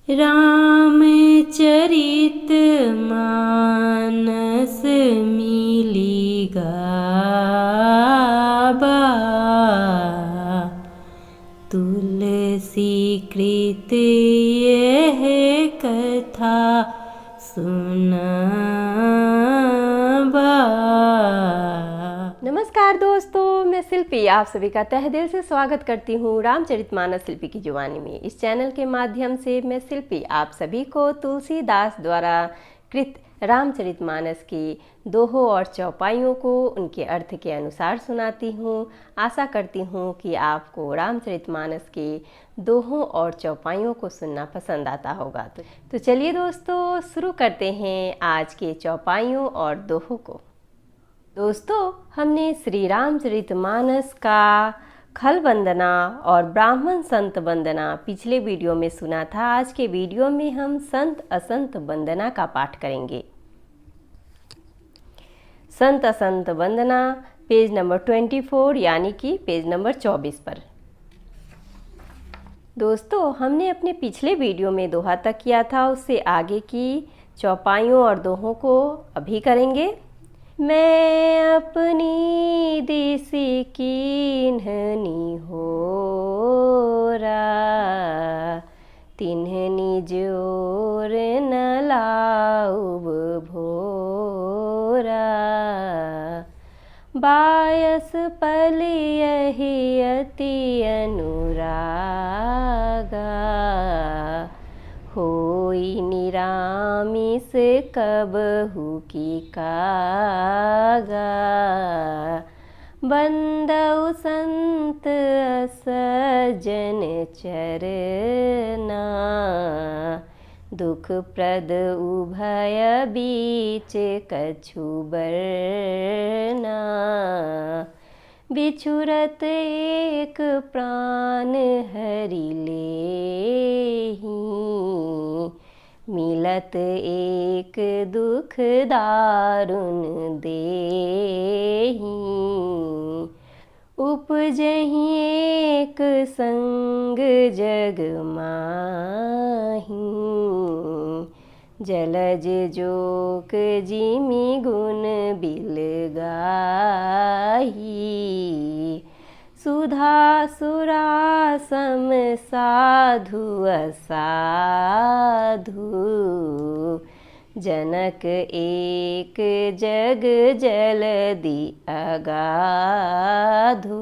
रामचरित मानस मिली गाबा, तुलसी कृत यह कथा सुनाबा। नमस्कार दोस्तों, मैं शिल्पी आप सभी का तहे दिल से स्वागत करती हूँ रामचरितमानस शिल्पी की जुबानी में। इस चैनल के माध्यम से मैं शिल्पी आप सभी को तुलसीदास द्वारा कृत रामचरितमानस की दोहों और चौपाइयों को उनके अर्थ के अनुसार सुनाती हूँ। आशा करती हूँ कि आपको रामचरितमानस के दोहों और चौपाइयों को सुनना पसंद आता होगा। तो चलिए दोस्तों, शुरू करते हैं आज के चौपाइयों और दोहों को। दोस्तों, हमने श्री रामचरितमानस का खल वंदना और ब्राह्मण संत वंदना पिछले वीडियो में सुना था। आज के वीडियो में हम संत असंत वंदना का पाठ करेंगे। संत असंत वंदना पेज नंबर 24 यानी कि पेज नंबर 24 पर। दोस्तों, हमने अपने पिछले वीडियो में दोहा तक किया था, उससे आगे की चौपाइयों और दोहों को अभी करेंगे। मैं अपनी दिसि कीन्हनी होरा, तिन्हनी जोर न लाउब भोरा। बायस पल यही अति अनुरागा, होई निरामिस कबहु की कागा। बंदउ संत असजन चरना, दुख प्रद उभय बीच कछु बरना। बिछुरत एक प्राण हरि लेहि, मिलत एक दुख दारुण देहि। उपजहि एक संग जग माहि, जलज जोक जिमि गुण बिल गाही। सुधा सुरा सम साधु असाधु, जनक एक जग जलदि अगाधु।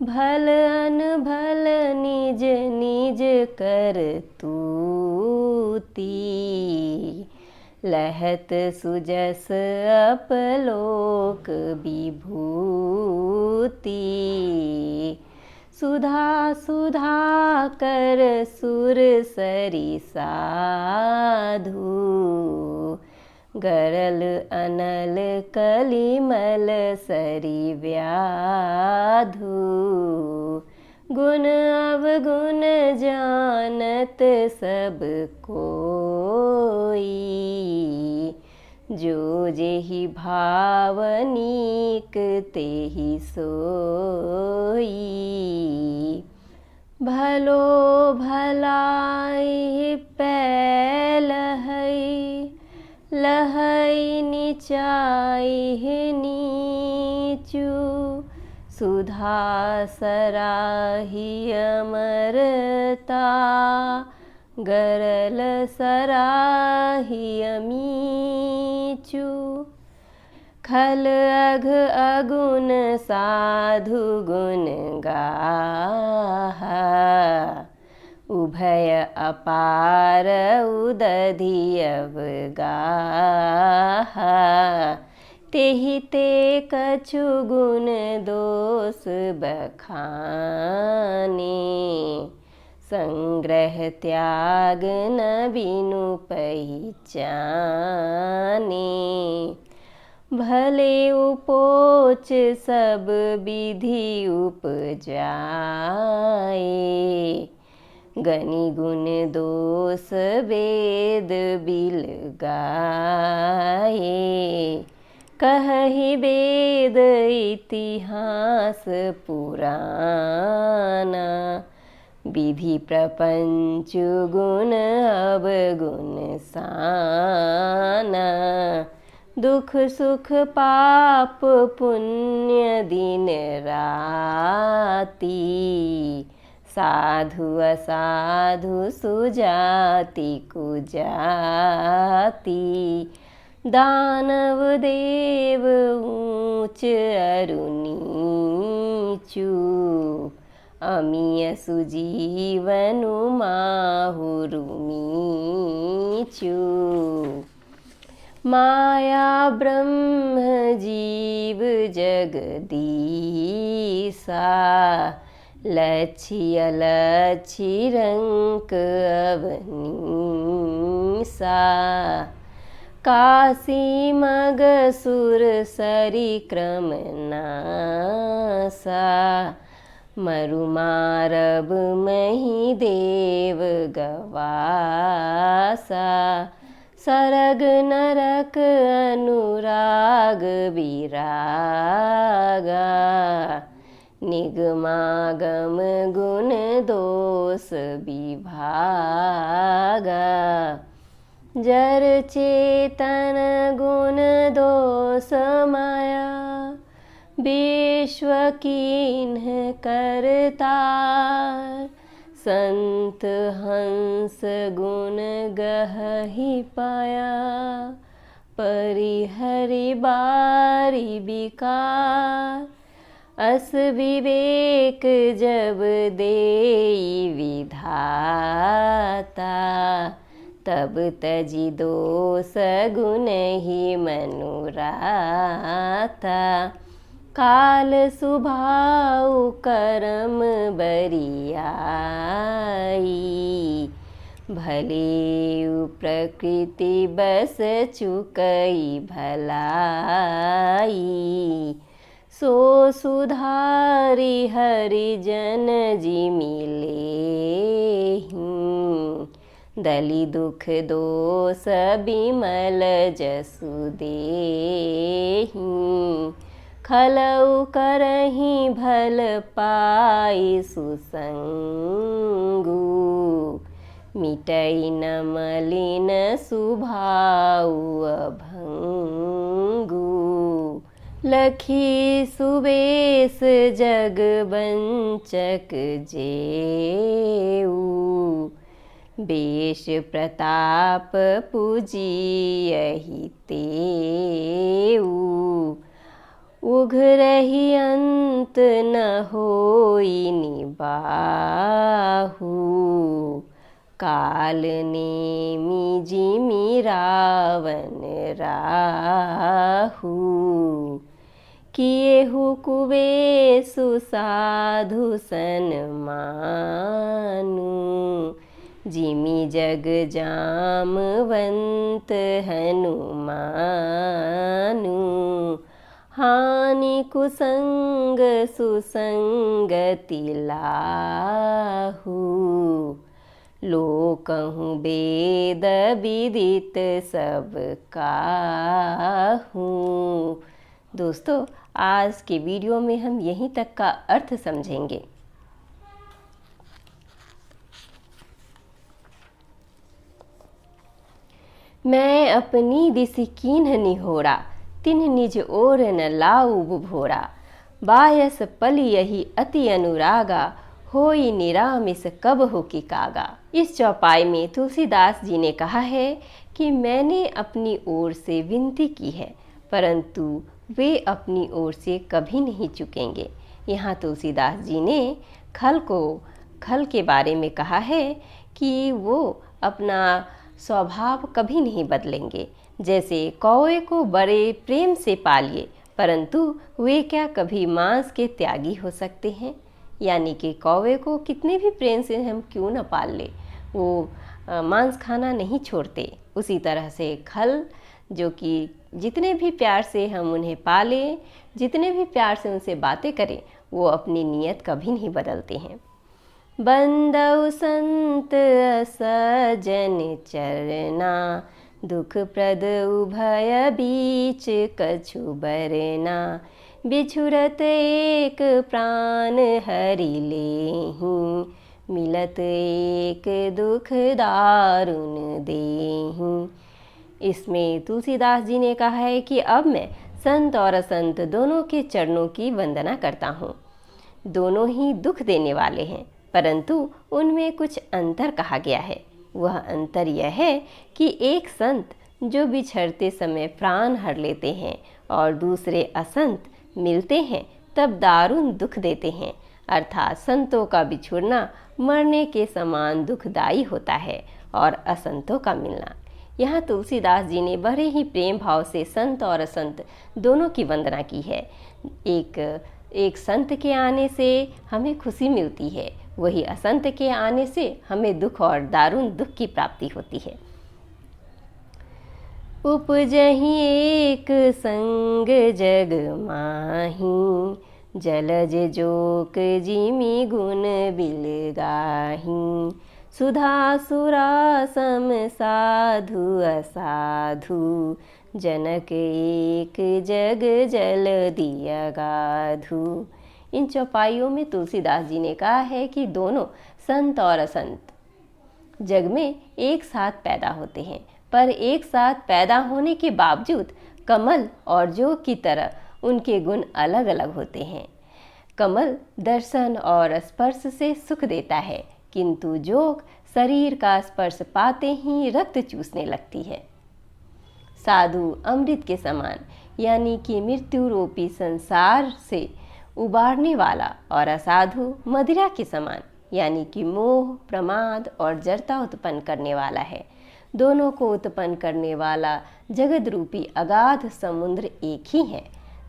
भल अनभल निज निज करतूती, लहत सुजस अपलोक विभूति। सुधा सुधा कर सुर सरि साधु, गरल अनल कलिमल सरि व्याधु। गुण अवगुण जानत सब कोई, जो जेहि भावनीक तेहि सोई। भलो भलाई पैलहै, लहै नीचाई नीचू। सुधा सराही अमरता, गरल सराही अमीचू। खल अघ अगुण साधु गुण गाहा, उभय अपार उदधि अवगाहा। तेहि ते कछु गुण दोष बखाने, संग्रह त्याग न बिनु पहिचाने। भले उपोच सब विधि उपजाए, गनि गुण दोष वेद बिल गाए। कहहि वेद इतिहास पुराना, विधि प्रपंच गुण अवगुण साना। दुख सुख पाप पुण्य दिन राति। साधु असाधु सुजाति कुजाति। दानव देव ऊंच अरु नीचु। अमिय सुजीवनु माहुरु नीचु। माया ब्रह्म जीव जगदीसा। लक्ष्य लक्ष्य रंक अवनीसा। काशी मगसुर सरिक्रम नासा। मरु मारब मही देव गवासा। सरग नरक अनुराग विरागा। निगमागम गुण दोष विभागा। जर चेतन गुण दोष माया। विश्व कीन्ह करतार। संत हंस गुण गहहि पाया। परिहरि बारी विकार। अस विवेक जब देई विधाता। तब तजि दोष गुण ही मनुराता। काल सुभाउ करम बरियाई। भले प्रकृति बस चुकई भलाई। सो सुधारी हरिजन जी मिले। दलि दुख दोष बिमल जसु देहि। खलउ करहि भल पाई सुसंगु। मिटई न मलिन सुभाउ अभंगु। लखी सुबेश जगबंचक जेऊ। बेश प्रताप पूजियहि तेऊ। उघरहि अंत न होई निबाहु। काल नेमि जिमि रावण राहु। किएहु कुबेशु साधु सन्मानु। जिमि जग जामवंत हनुमानु। हानि कुसंग सुसंगति लाहु। लोकहु वेद विदित सब काहू। दोस्तों, आज के वीडियो में हम यहीं तक का अर्थ समझेंगे। मैं अपनी दिस कीन्ह निहोरा। तिन्ह निज ओर न लाऊ बुभोरा। बायस पल यही अति अनुरागा। होई निरामिस कब हो कि कागा। इस चौपाई में तुलसीदास जी ने कहा है कि मैंने अपनी ओर से विनती की है, परंतु वे अपनी ओर से कभी नहीं चुकेंगे। यहाँ तुलसीदास जी ने खल के बारे में कहा है कि वो अपना स्वभाव कभी नहीं बदलेंगे। जैसे कौवे को बड़े प्रेम से पालिए, परंतु वे क्या कभी मांस के त्यागी हो सकते हैं। यानी कि कौवे को कितने भी प्रेम से हम क्यों न पाल ले, वो मांस खाना नहीं छोड़ते। उसी तरह से खल, जो कि जितने भी प्यार से हम उन्हें पालें, जितने भी प्यार से उनसे बातें करें, वो अपनी नीयत कभी नहीं बदलते हैं। बंदउ संत सजन चरना। दुख प्रद उभय बीच कछु बरना। बिछुरत एक प्राण हरि लेहि। मिलत एक दुख दारुण देहि। इसमें तुलसीदास जी ने कहा है कि अब मैं संत और असंत दोनों के चरणों की वंदना करता हूँ। दोनों ही दुख देने वाले हैं, परंतु उनमें कुछ अंतर कहा गया है। वह अंतर यह है कि एक संत जो बिछड़ते समय प्राण हर लेते हैं और दूसरे असंत मिलते हैं तब दारुण दुख देते हैं। अर्थात संतों का बिछुड़ना मरने के समान दुखदायी होता है और असंतों का मिलना। यहाँ तुलसीदास जी ने बड़े ही प्रेम भाव से संत और असंत दोनों की वंदना की है। एक संत के आने से हमें खुशी मिलती है, वही असंत के आने से हमें दुख और दारुण दुख की प्राप्ति होती है। उपजहि एक संग जग माही, जलज जोक जिमि गुण बिलगाही। सुधा सुरा सम साधु असाधु, जनक एक जग जल दिया गाधु। इन चौपाइयों में तुलसीदास जी ने कहा है कि दोनों संत और असंत जग में एक साथ पैदा होते हैं, पर एक साथ पैदा होने के बावजूद कमल और जोग की तरह उनके गुण अलग अलग होते हैं। कमल दर्शन और स्पर्श से सुख देता है, किंतु जोग शरीर का स्पर्श पाते ही रक्त चूसने लगती है। साधु अमृत के समान यानी कि मृत्यु रूपी संसार से उबारने वाला और असाधु मदिरा के समान यानी कि मोह, प्रमाद और जड़ता उत्पन्न करने वाला है। दोनों को उत्पन्न करने वाला जगत रूपी अगाध समुद्र एक ही है।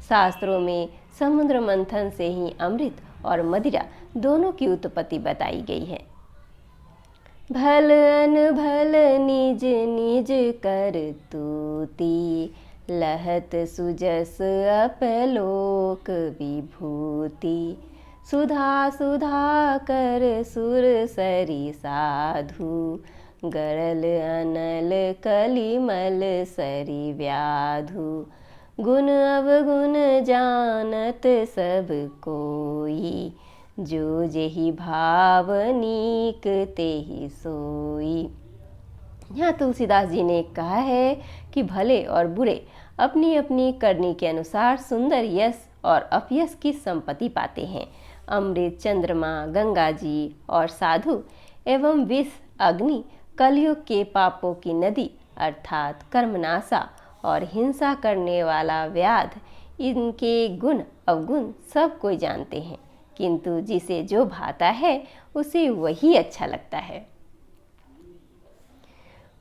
शास्त्रों में समुद्र मंथन से ही अमृत और मदिरा दोनों की उत्पत्ति बताई गई है। भल अनभल निज निज कर तूती, लहत सुजस अपलोक विभूति। सुधा सुधा कर सुर सरी साधु, गरल अनल कलिमल सरी व्याधु। गुण अवगुण जानत सब कोई, जो जेहि भाव नीक तेहि सोई। यहाँ तुलसीदास जी ने कहा है कि भले और बुरे अपनी अपनी करनी के अनुसार सुंदर यश और अपयश की संपत्ति पाते हैं। अमृत, चंद्रमा, गंगा जी और साधु एवं विष, अग्नि कलयुग के पापों की नदी अर्थात कर्मनाशा और हिंसा करने वाला व्याध, इनके गुण अवगुण सब कोई जानते हैं, किंतु जिसे जो भाता है उसे वही अच्छा लगता है।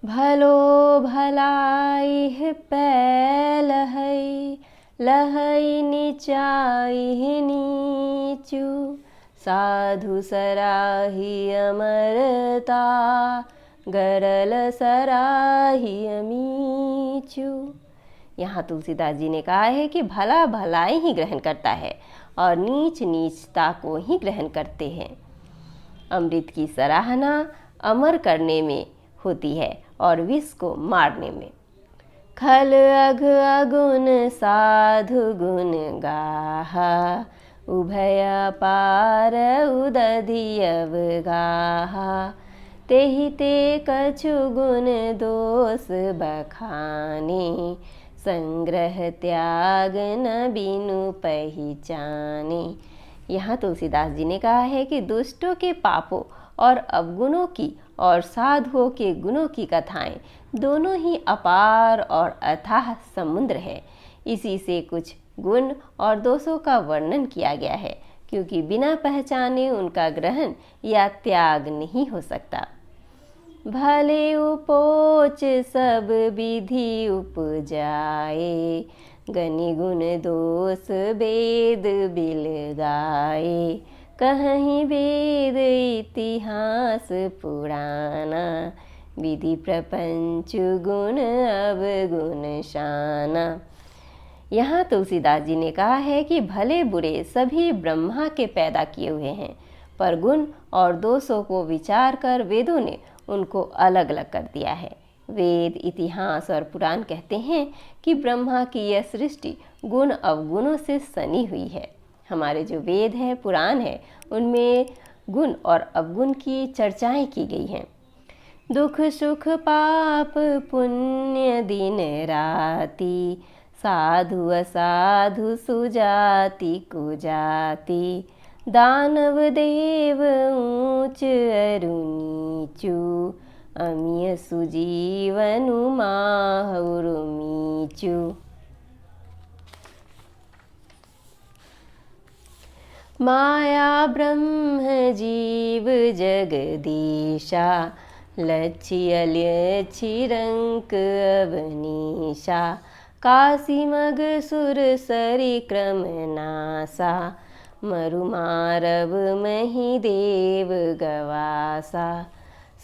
भलो भलाई पैल है, लहई नीचाई नीचू। साधु सराही अमरता, गरल सराही अमीचू। यहाँ तुलसीदास जी ने कहा है कि भला भलाई ही ग्रहण करता है और नीच नीचता को ही ग्रहण करते हैं। अमृत की सराहना अमर करने में होती है और विष को मारने में। खल अघ अगुण साधु गुण गाहा, उभय पार उदधि अवगाहा। तेहि ते कछु गुण दोष बखाने, संग्रह त्याग न बिनु पहचाने। यहाँ तुलसीदास जी ने कहा है कि दुष्टों के पापों और अवगुणों की और साधुओं के गुणों की कथाएं दोनों ही अपार और अथाह समुद्र है। इसी से कुछ गुण और दोषों का वर्णन किया गया है, क्योंकि बिना पहचाने उनका ग्रहण या त्याग नहीं हो सकता। भले उपोच सब विधि उपजाए, गनि गुण दोष वेद बिल गाए। कहीं वेद इतिहास पुराना, विधि प्रपंच गुण अवगुण शाना। यहाँ तुलसीदास जी ने कहा है कि भले बुरे सभी ब्रह्मा के पैदा किए हुए हैं, पर गुण और दोषों को विचार कर वेदों ने उनको अलग अलग कर दिया है। वेद, इतिहास और पुराण कहते हैं कि ब्रह्मा की यह सृष्टि गुण अवगुणों से सनी हुई है। हमारे जो वेद है, पुराण है, उनमें गुण और अवगुण की चर्चाएं की गई हैं। दुख सुख पाप पुण्य दिन राति, साधु असाधु सुजाति कुजाति, दानव देव ऊंच अरु नीचु, अमिय सुजीवनु माहुरु मीचु। माया ब्रह्म जीव जगदीशा, लक्ष्य लक्ष्य रंक अवनीशा, काशी मग सुर सरि क्रम नासा, मरु मारव मही देव गवासा,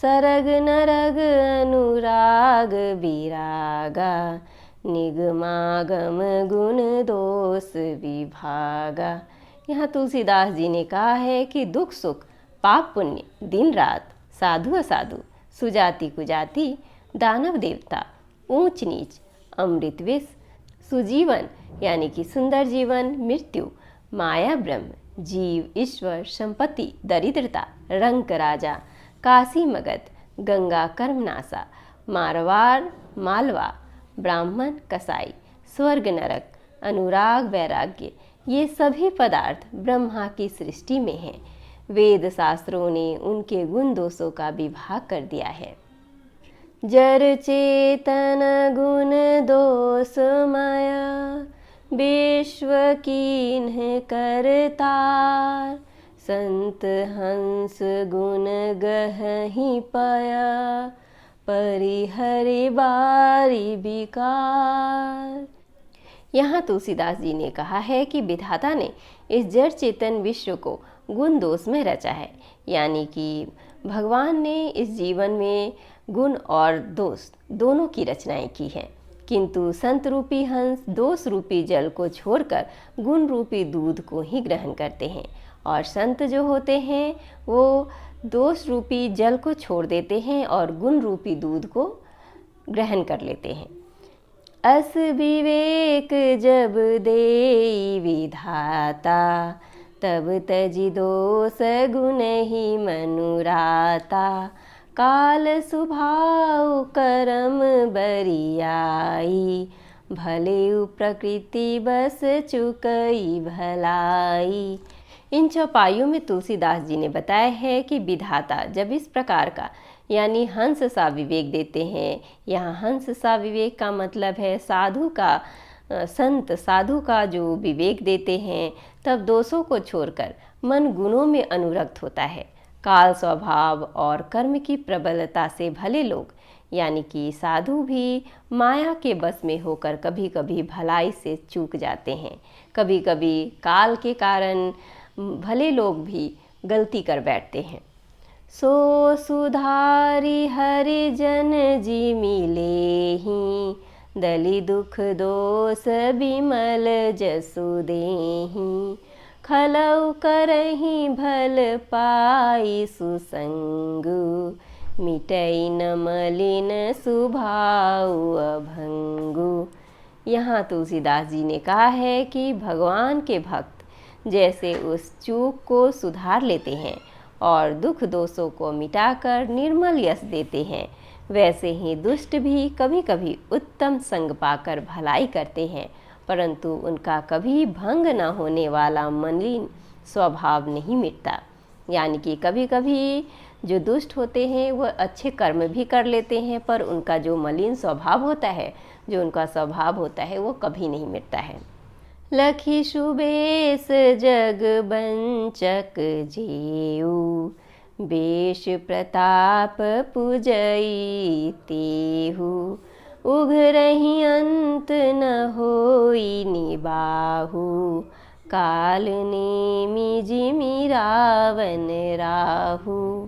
सरग नरग अनुराग विरागा, निगमागम गुण दोष विभागा। यहाँ तुलसीदास जी ने कहा है कि दुख सुख पाप पुण्य दिन रात, साधु असाधु, सुजाति कुजाति, दानव देवता, ऊंच नीच, अमृत विष, सुजीवन यानी कि सुंदर जीवन, मृत्यु, माया ब्रह्म, जीव ईश्वर, संपत्ति दरिद्रता, रंक राजा, काशी मगध, गंगा कर्मनाशा, मारवाड़ मालवा, ब्राह्मण कसाई, स्वर्ग नरक, अनुराग वैराग्य, ये सभी पदार्थ ब्रह्मा की सृष्टि में हैं। वेद शास्त्रों ने उनके गुण दोषों का विभाग कर दिया है। जर चेतन गुण दोष माया, विश्व कीन्ह करतार, संत हंस गुण गहहि पाया, परिहरि बारी विकार। यहाँ तुलसीदास जी ने कहा है कि विधाता ने इस जड़ चेतन विश्व को गुण दोष में रचा है, यानी कि भगवान ने इस जीवन में गुण और दोष दोनों की रचनाएं की हैं। किंतु संत रूपी हंस दोष रूपी जल को छोड़कर गुण रूपी दूध को ही ग्रहण करते हैं, और संत जो होते हैं वो दोष रूपी जल को छोड़ देते हैं और गुण रूपी दूध को ग्रहण कर लेते हैं। अस विवेक जब देई विधाता, तब तजि दोष गुण ही मनुराता, काल सुभाव करम बरियाई, भले प्रकृति बस चुकई भलाई। इन चौपाइयों में तुलसीदास जी ने बताया है कि विधाता जब इस प्रकार का यानी हंस सा विवेक देते हैं। यहाँ हंस सा विवेक का मतलब है साधु का, संत साधु का जो विवेक देते हैं, तब दोषों को छोड़कर मन गुणों में अनुरक्त होता है। काल स्वभाव और कर्म की प्रबलता से भले लोग यानी कि साधु भी माया के बस में होकर कभी कभी भलाई से चूक जाते हैं। कभी कभी काल के कारण भले लोग भी गलती कर बैठते हैं। सो सुधारी हरि जन जी मिलेहि, दलि दुख दोष बिमल जसु देहि, खलउ करहि भल पाई सुसंगु, मिटई न मलिन सुभाउ अभंगु। यहाँ तुलसीदास जी ने कहा है कि भगवान के भक्त जैसे उस चूक को सुधार लेते हैं और दुख दोषों को मिटाकर निर्मल यश देते हैं, वैसे ही दुष्ट भी कभी कभी उत्तम संग पाकर भलाई करते हैं, परंतु उनका कभी भंग न होने वाला मलिन स्वभाव नहीं मिटता। यानी कि कभी कभी जो दुष्ट होते हैं वह अच्छे कर्म भी कर लेते हैं, पर उनका जो मलिन स्वभाव होता है, जो उनका स्वभाव होता है, वो कभी नहीं मिटता है। लखी सुबेश जग बंचक जेऊ, बेश प्रताप पुजई तेहु, उघरहि अंत न होई निबाहु, काल नेमि जिमि रावण राहु।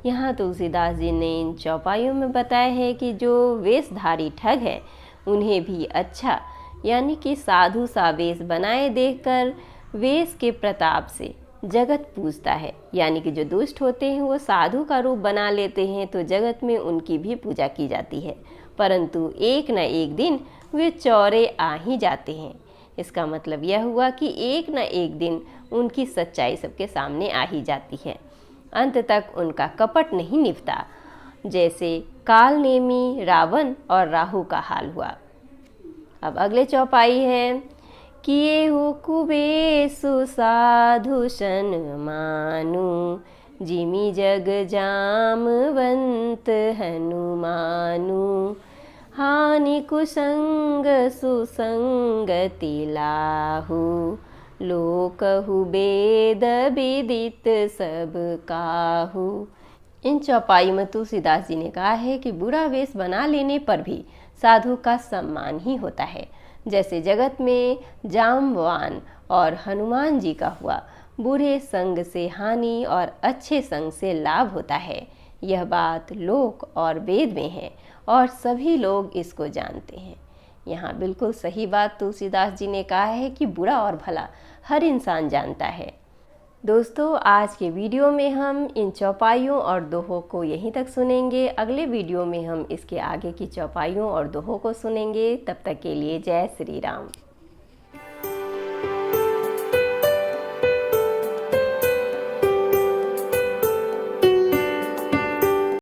यहाँ तुलसीदास जी ने इन चौपाइयों में बताया है कि जो वेशधारी ठग है उन्हें भी अच्छा यानी कि साधु सा वेश बनाए देखकर वेश के प्रताप से जगत पूजता है। यानी कि जो दुष्ट होते हैं वो साधु का रूप बना लेते हैं तो जगत में उनकी भी पूजा की जाती है, परंतु एक न एक दिन वे चौरे आ ही जाते हैं। इसका मतलब यह हुआ कि एक न एक दिन उनकी सच्चाई सबके सामने आ ही जाती है। अंत तक उनका कपट नहीं निभता, जैसे काल नेमी रावण और राहु का हाल हुआ। अब अगले चौपाई है, किए हो कुबेसु साधु शन मानु, जिमि जग जामवंत हनुमानु, हानि कुसंग सुसंगति लाहु, लोकहु वेद विदित सब काहू। इन चौपाई में तुलसीदास जी ने कहा है कि बुरा वेश बना लेने पर भी साधु का सम्मान ही होता है, जैसे जगत में जाम्बवान और हनुमान जी का हुआ। बुरे संग से हानि और अच्छे संग से लाभ होता है। यह बात लोक और वेद में है और सभी लोग इसको जानते हैं। यहाँ बिल्कुल सही बात तुलसीदास जी ने कहा है कि बुरा और भला हर इंसान जानता है। दोस्तों, आज के वीडियो में हम इन चौपाइयों और दोहों को यहीं तक सुनेंगे। अगले वीडियो में हम इसके आगे की चौपाइयों और दोहों को सुनेंगे। तब तक के लिए जय श्री राम।